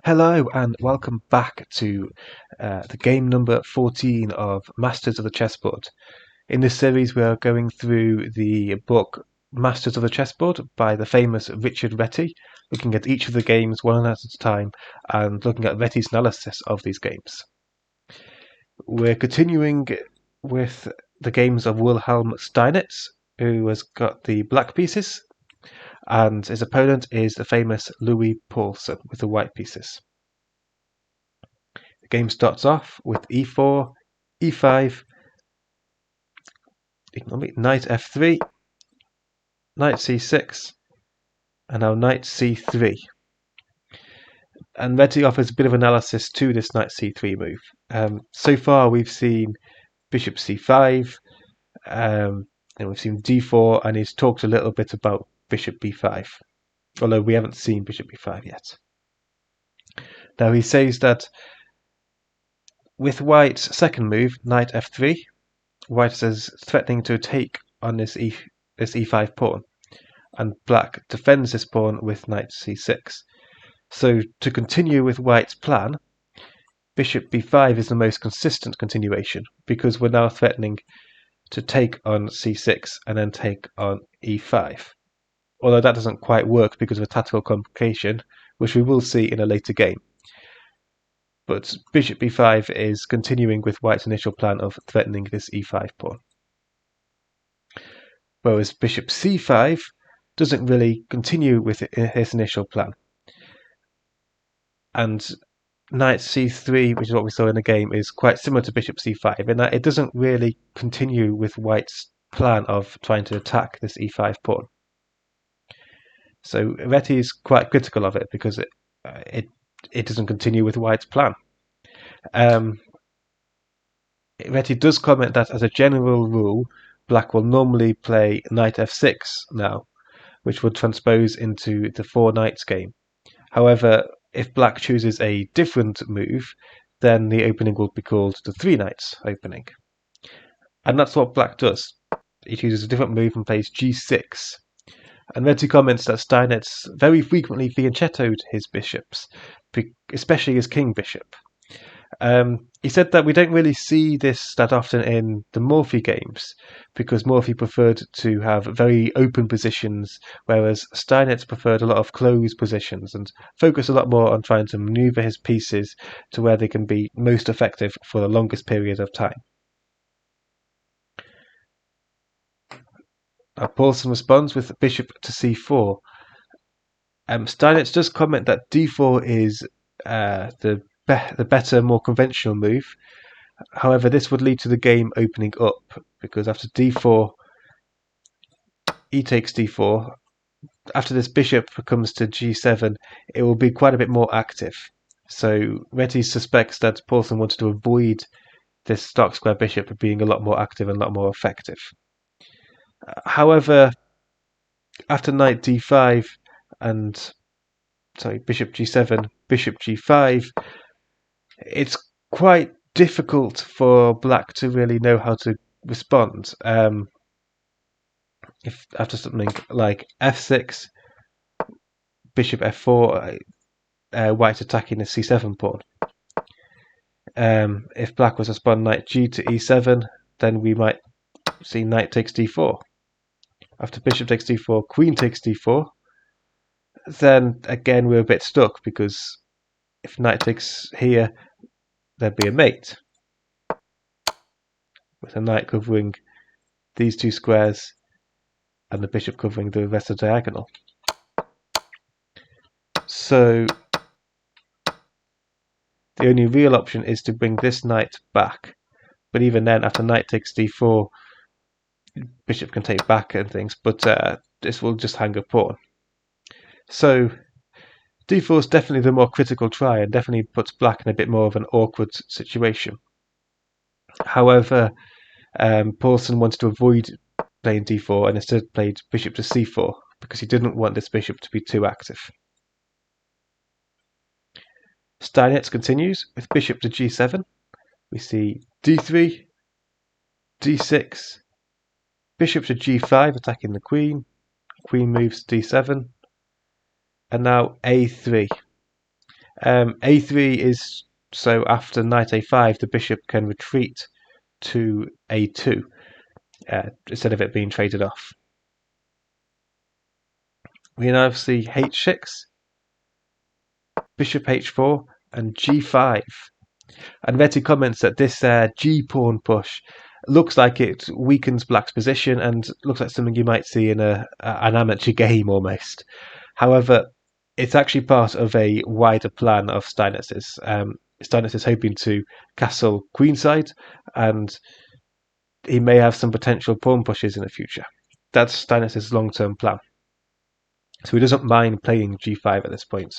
Hello and welcome back to the game number 14 of Masters of the Chessboard. In this series we are going through the book Masters of the Chessboard by the famous Richard Reti, looking at each of the games one at a time and looking at Reti's analysis of these games. We're continuing with the games of Wilhelm Steinitz, who has got the black pieces, and his opponent is the famous Louis Paulsen with the white pieces. The game starts off with e4, e5, knight f3, knight c6, and now knight c3. And Reti offers a bit of analysis to this knight c3 move. So far we've seen bishop c5, and we've seen d4, and he's talked a little bit about bishop b5, although we haven't seen bishop b5 yet. Now he says that with white's second move, knight f3, white is threatening to take on this e5 pawn, and black defends this pawn with knight c6. So to continue with white's plan, bishop b5 is the most consistent continuation, because we're now threatening to take on c6 and then take on e5. Although that doesn't quite work because of a tactical complication, which we will see in a later game. But bishop b5 is continuing with white's initial plan of threatening this e5 pawn. Whereas bishop c5 doesn't really continue with his initial plan. And knight c3, which is what we saw in the game, is quite similar to bishop c5 in that it doesn't really continue with white's plan of trying to attack this e5 pawn. So Reti is quite critical of it because it doesn't continue with white's plan. Reti does comment that as a general rule, black will normally play knight f6 now, which would transpose into the four knights game. However, if black chooses a different move, then the opening will be called the three knights opening. And that's what black does. He chooses a different move and plays g6. And Reti comments that Steinitz very frequently fianchettoed his bishops, especially his king bishop. He said that we don't really see this that often in the Morphy games, because Morphy preferred to have very open positions, whereas Steinitz preferred a lot of closed positions and focused a lot more on trying to maneuver his pieces to where they can be most effective for the longest period of time. Paulsen responds with bishop to c4. Steinitz does comment that d4 is the better, more conventional move. However, this would lead to the game opening up, because after d4, e takes d4. After this bishop comes to g7, it will be quite a bit more active. So Reti suspects that Paulsen wanted to avoid this stark square bishop being a lot more active and a lot more effective. However, after knight d5 and bishop g7, bishop g5, it's quite difficult for black to really know how to respond. If after something like f6, bishop f4, white's attacking the c7 pawn. If black was to respond knight g to e7, then we might see knight takes d4. After bishop takes d4, queen takes d4. Then again we're a bit stuck, because if knight takes here, there'd be a mate, with a knight covering these two squares and the bishop covering the rest of the diagonal. So the only real option is to bring this knight back, but even then, after knight takes d4, bishop can take back and things, but this will just hang a pawn. So d4 is definitely the more critical try, and definitely puts black in a bit more of an awkward situation. However, Paulsen wanted to avoid playing d4 and instead played bishop to c4, because he didn't want this bishop to be too active. Steinitz continues with bishop to g7. We see d3, d6, bishop to g5 attacking the queen, queen moves d7, and now a3. A3 is so after knight a5 the bishop can retreat to a2 instead of it being traded off. We now see h6, bishop h4 and g5. And Reti comments that this g pawn push looks like it weakens black's position and looks like something you might see in an amateur game almost. However, it's actually part of a wider plan of Steinitz's. Steinitz is hoping to castle queenside, and he may have some potential pawn pushes in the future. That's Steinitz's long-term plan. So he doesn't mind playing g5 at this point.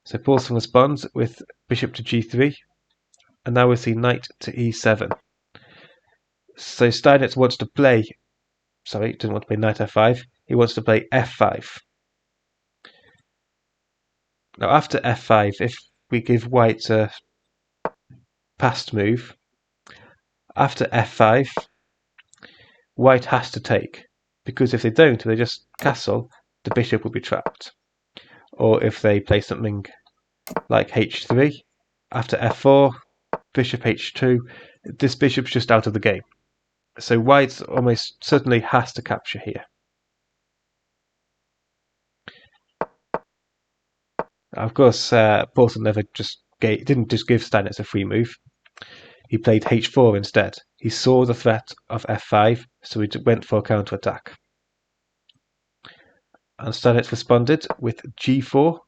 So Paulsen responds with bishop to g3, and now we see knight to e7. So Steinitz wants to play, he doesn't want to play knight f5, he wants to play f5. Now after f5, if we give white a passed move, after f5, white has to take, because if they don't, if they just castle, the bishop will be trapped. Or if they play something like h3, after f4, bishop h2, this bishop's just out of the game. So white almost certainly has to capture here. Of course, Paulsen didn't just give Steinitz a free move. He played h4 instead. He saw the threat of f5, so he went for a counter-attack. And Steinitz responded with g4.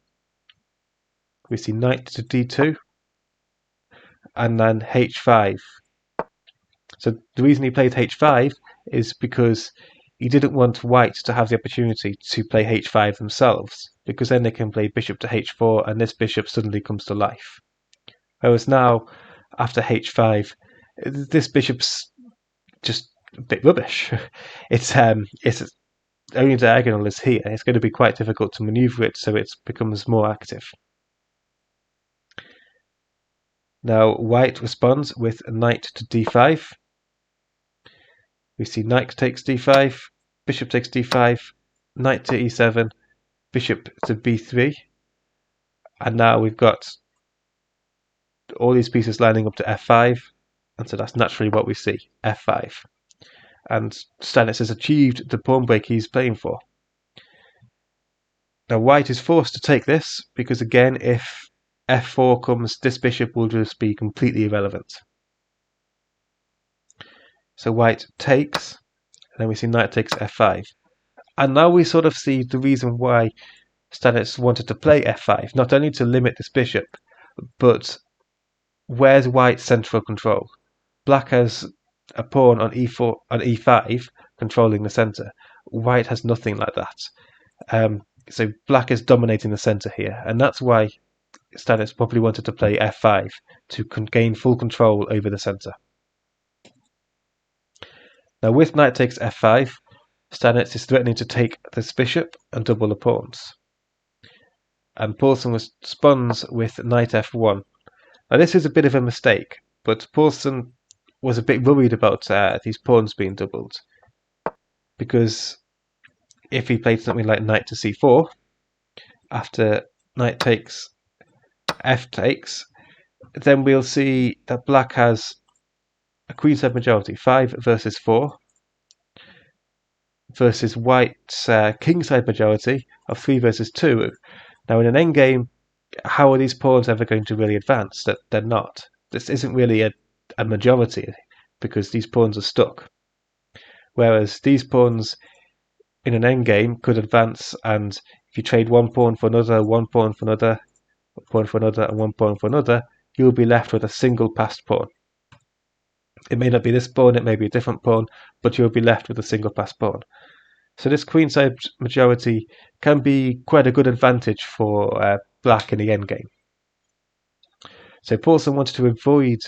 We see knight to d2, and then h5. So the reason he played h5 is because he didn't want white to have the opportunity to play h5 themselves, because then they can play bishop to h4 and this bishop suddenly comes to life. Whereas now, after h5, this bishop's just a bit rubbish. It's only diagonal is here. It's going to be quite difficult to maneuver it, so it becomes more active. Now white responds with knight to d5. We see knight takes d5, bishop takes d5, knight to e7, bishop to b3, and now we've got all these pieces lining up to f5, and so that's naturally what we see, f5. And Steinitz has achieved the pawn break he's playing for. Now white is forced to take this, because again, if f4 comes, this bishop will just be completely irrelevant. So white takes, and then we see knight takes f5. And now we sort of see the reason why Steinitz wanted to play f5, not only to limit this bishop, but where's white's central control? Black has a pawn on e4 on e5 controlling the center. White has nothing like that. So black is dominating the center here, and that's why Steinitz probably wanted to play f5 to gain full control over the center. Now with knight takes f5, Steinitz is threatening to take this bishop and double the pawns. And Paulsen responds with knight f1. Now this is a bit of a mistake, but Paulsen was a bit worried about these pawns being doubled, because if he played something like knight to c4, after knight takes, f takes, then we'll see that black has a queenside majority, 5 versus 4, versus white's kingside majority of 3 versus 2. Now in an endgame, how are these pawns ever going to really advance? That they're not. This isn't really a majority, because these pawns are stuck. Whereas these pawns in an endgame could advance, and if you trade one pawn for another, one pawn for another, one pawn for another, and one pawn for another, you'll be left with a single passed pawn. It may not be this pawn, it may be a different pawn, but you'll be left with a single passed pawn. So this queenside majority can be quite a good advantage for black in the endgame. So Paulsen wanted to avoid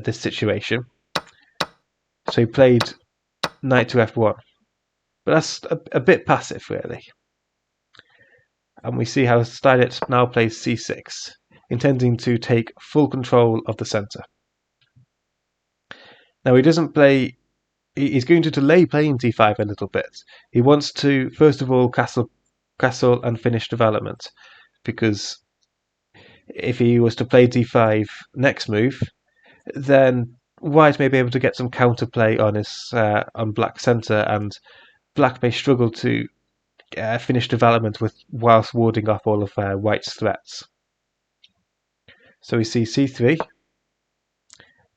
this situation, so he played knight to f1. But that's a bit passive, really. And we see how Steinitz now plays c6, intending to take full control of the center. Now he doesn't play, he's going to delay playing d5 a little bit. He wants to, first of all, castle and finish development. because if he was to play d5 next move, then white may be able to get some counterplay on his on black's centre, and black may struggle to finish development whilst warding off all of white's threats. So we see c3,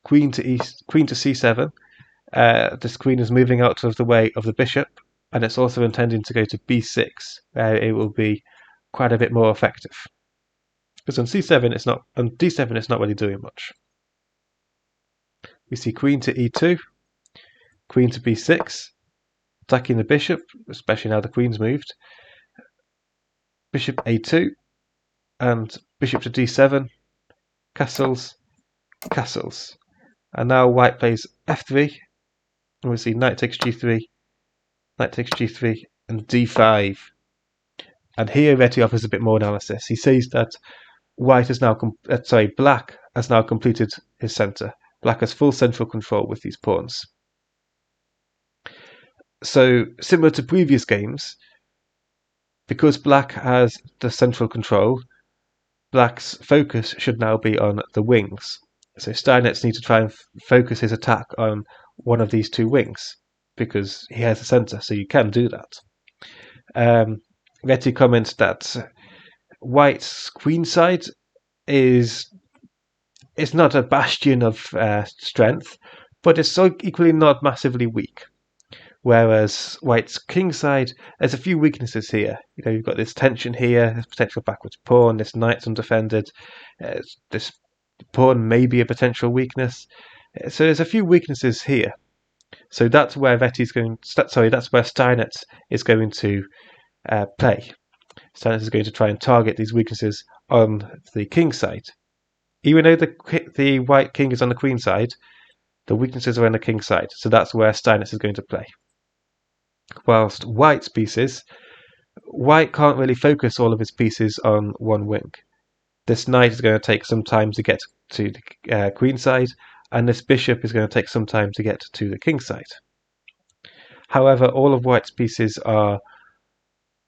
queen to c7. This queen is moving out of the way of the bishop, and it's also intending to go to b6, where it will be quite a bit more effective. Because on d7 it's not really doing much. We see queen to e2, queen to b6, attacking the bishop, especially now the queen's moved. Bishop a2, and bishop to d7, castles, castles. And now white plays f3, and we see knight takes g3, knight takes g3, and d5. And here Reti offers a bit more analysis. He says that black has now completed his centre. Black has full central control with these pawns. So, similar to previous games, because black has the central control, black's focus should now be on the wings. So Steinitz needs to try and focus his attack on one of these two wings, because he has the centre, so you can do that. Reti comments that white's queen side is not a bastion of strength, but it's so equally not massively weak. Whereas white's king side, there's a few weaknesses here. You've got this tension here, this potential backwards pawn, this knight's undefended, this pawn may be a potential weakness. So there's a few weaknesses here. So that's where that's where Steinitz is going to play. Steinitz is going to try and target these weaknesses on the king side. Even though the white king is on the queen side, the weaknesses are on the king side. So that's where Steinitz is going to play. Whilst white's pieces, white can't really focus all of his pieces on one wing. This knight is going to take some time to get to the queen side, and this bishop is going to take some time to get to the king side. However, all of white's pieces are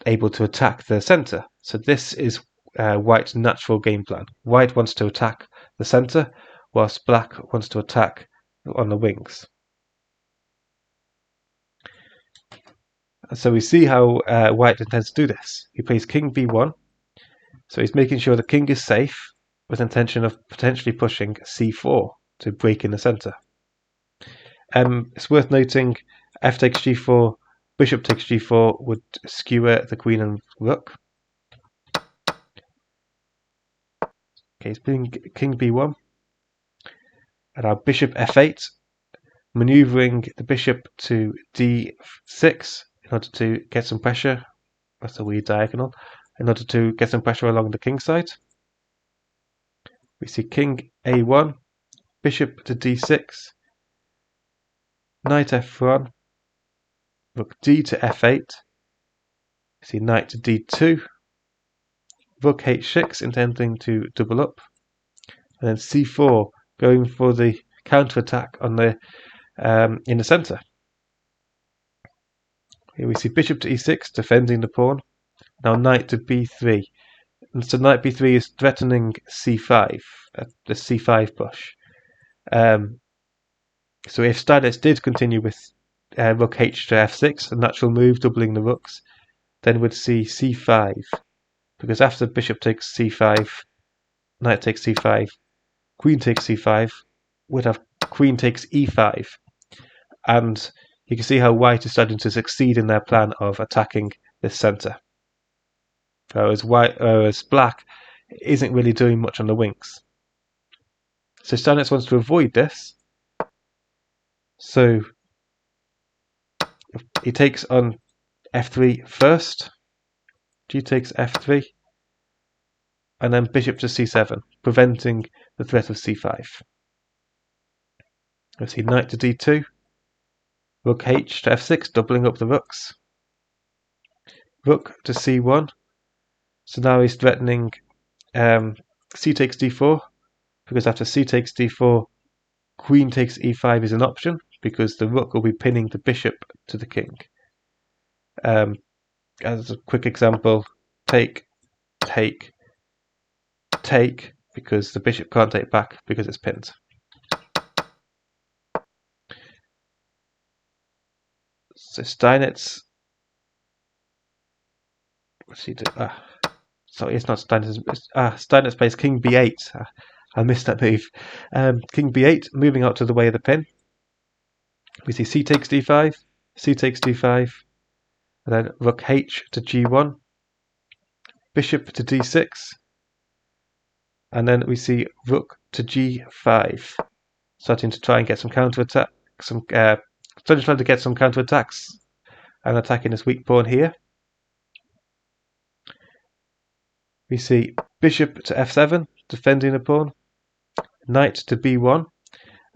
able to attack the centre. So this is white's natural game plan. White wants to attack the centre, whilst black wants to attack on the wings. So we see how white intends to do this. He plays king b1, so he's making sure the king is safe, with intention of potentially pushing c4 to break in the centre. It's worth noting f takes g4, bishop takes g4 would skewer the queen and rook. Okay, he's playing king b1, and our bishop f8, manoeuvring the bishop to d6 in order to get some pressure. That's a weird diagonal. In order to get some pressure along the king side. We see king a1, bishop to d6, knight f1, rook d to f8. We see knight to d2, rook h6 intending to double up, and then c4 going for the counter-attack on the in the centre. Here we see bishop to e6 defending the pawn. Now knight to b3. And so knight b3 is threatening c5, the c5 push. So if Steinitz did continue with rook h to f6, a natural move doubling the rooks, then we'd see c5. Because after bishop takes c5, knight takes c5, queen takes c5, we'd have queen takes e5. And you can see how white is starting to succeed in their plan of attacking this centre. Whereas black isn't really doing much on the wings. So Steinitz wants to avoid this. So he takes on f3 first, g takes f3, and then bishop to c7, preventing the threat of c5. We see knight to d2, rook h to f6, doubling up the rooks, rook to c1. So now he's threatening c takes d4, because after c takes d4, queen takes e5 is an option, because the rook will be pinning the bishop to the king. As a quick example, take, take, take because the bishop can't take back because it's pinned. So Steinitz, what's he do? Sorry, it's not Steinitz. Steinitz plays King B8. I missed that move. King B8, moving out to the way of the pin. We see C takes D5, C takes D5, and then Rook H to G1, Bishop to D6, and then we see Rook to G5, starting to try and get some counter-attack, starting to try to get some counter-attacks, and attacking this weak pawn here. We see Bishop to F7, defending a pawn, Knight to B1,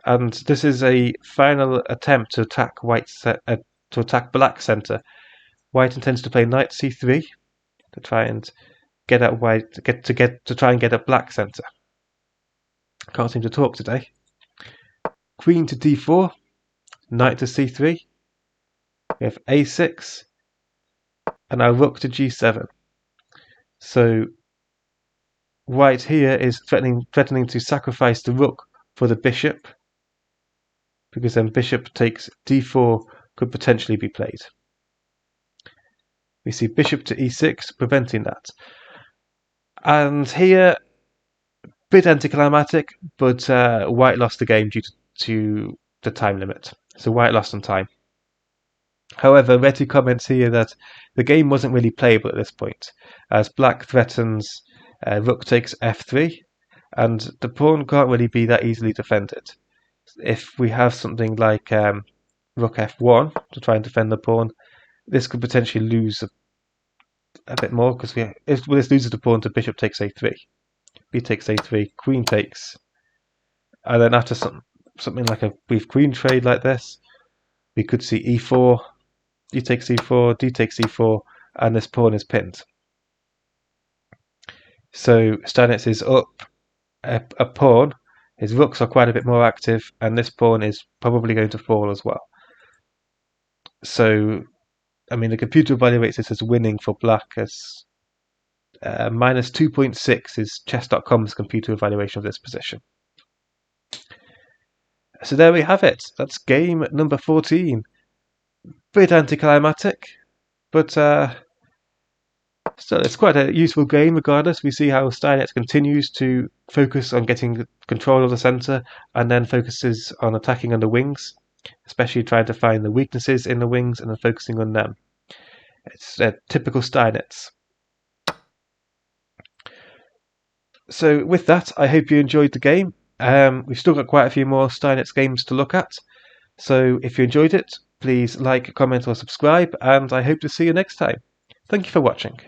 and this is a final attempt to attack Black's centre. White intends to play Knight C3 to try and get at White to try and get at Black's centre. Can't seem to talk today. Queen to D4, Knight to C3. We have A6, and now Rook to G7. So White here is threatening to sacrifice the Rook for the Bishop, because then Bishop takes D4 could potentially be played. We see Bishop to E6, preventing that. And here, a bit anticlimactic, but White lost the game due to the time limit. So White lost on time. However, Reti comments here that the game wasn't really playable at this point, as Black threatens Rook takes F3, and the pawn can't really be that easily defended. If we have something like Rook F1 to try and defend the pawn, this could potentially lose a bit more, because if this loses the pawn to Bishop takes A3, B takes A3, Queen takes, and then after something like a brief Queen trade like this, we could see E4, D takes E4, D takes E4, and this pawn is pinned. So Steinitz is up a pawn. His rooks are quite a bit more active, and this pawn is probably going to fall as well. So, I mean, the computer evaluates this as winning for Black as minus 2.6 is chess.com's computer evaluation of this position. So there we have it. That's game number 14. Bit anticlimactic, but still, it's quite a useful game regardless. We see how Steinitz continues to focus on getting control of the centre and then focuses on attacking on the wings, especially trying to find the weaknesses in the wings and then focusing on them. It's typical Steinitz. So with that, I hope you enjoyed the game. We've still got quite a few more Steinitz games to look at. So if you enjoyed it, please like, comment or subscribe, and I hope to see you next time. Thank you for watching.